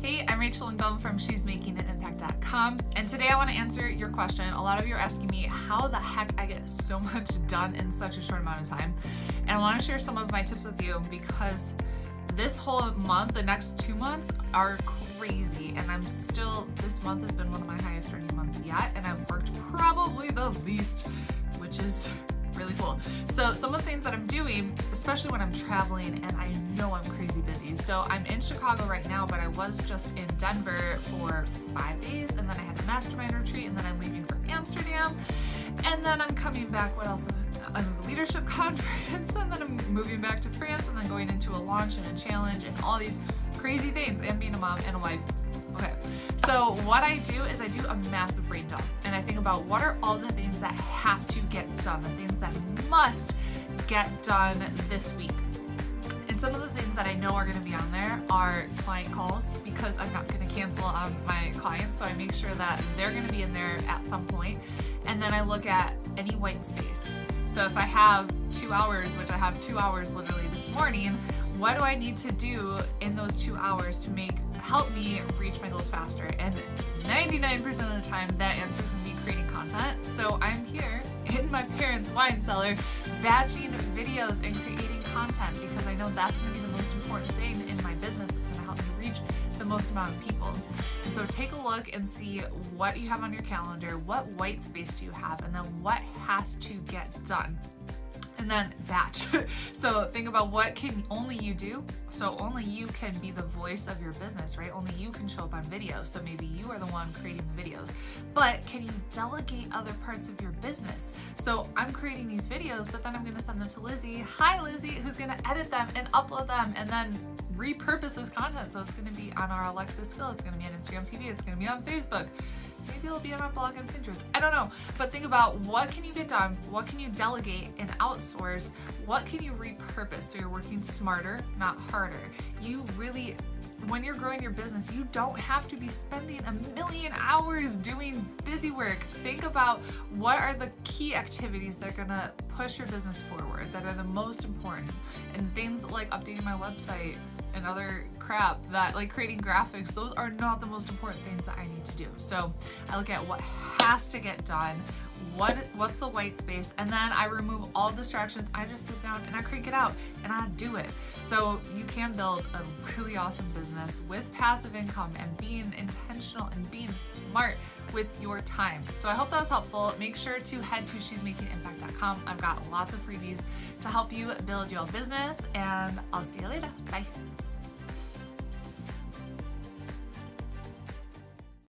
Hey, I'm Rachel Ngom from she'smakinganimpact.com, and today I want to answer your question. A lot of you are asking me how the heck I get so much done in such a short amount of time, and I want to share some of my tips with you because this whole month, the next 2 months are crazy, and this month has been one of my highest earning months yet, and I've worked probably the least, which is really cool. So some of the things that I'm doing, especially when I'm traveling and I know I'm crazy busy. So I'm in Chicago right now, but I was just in Denver for 5 days, and then I had a mastermind retreat, and then I'm leaving for Amsterdam, and then I'm coming back. What else? I'm at a leadership conference, and then I'm moving back to France, and then going into a launch and a challenge and all these crazy things, and being a mom and a wife. Okay, so what I do is I do a massive brain dump, and I think about what are all the things that have to get done, the things that must get done this week. And some of the things that I know are going to be on there are client calls, because I'm not going to cancel on my clients, so I make sure that they're going to be in there at some point. And then I look at any white space. So if I have 2 hours, which I have 2 hours literally this morning, what do I need to do in those 2 hours to help me reach my goals faster? And 99% of the time that answer is going to be creating content. So I'm here in my parents' wine cellar batching videos and creating content, because I know that's going to be the most important thing in my business. It's going to help me reach the most amount of people. And so take a look and see what you have on your calendar, what white space do you have, and then what has to get done. And then batch. So think about what can only you do. So only you can be the voice of your business, right? Only you can show up on video. So maybe you are the one creating the videos, but can you delegate other parts of your business? So I'm creating these videos, but then I'm going to send them to Lizzie. Hi, Lizzie, who's going to edit them and upload them and then repurpose this content. So it's going to be on our Alexa skill. It's going to be on Instagram TV. It's going to be on Facebook. Maybe it'll be on our blog and Pinterest. I don't know. But think about what can you get done? What can you delegate and outsource? What can you repurpose so you're working smarter, not harder? When you're growing your business, you don't have to be spending 1,000,000 hours doing busy work. Think about what are the key activities that are gonna push your business forward, that are the most important. And things like updating my website and other crap, that like creating graphics, those are not the most important things that I need to do. So I look at what has to get done, what's the white space, and then I remove all distractions. I just sit down and I crank it out and I do it. So you can build a really awesome business with passive income and being intentional and being smart with your time. So I hope that was helpful. Make sure to head to she'smakinganimpact.com. I've got lots of freebies to help you build your business, and I'll see you later. Bye.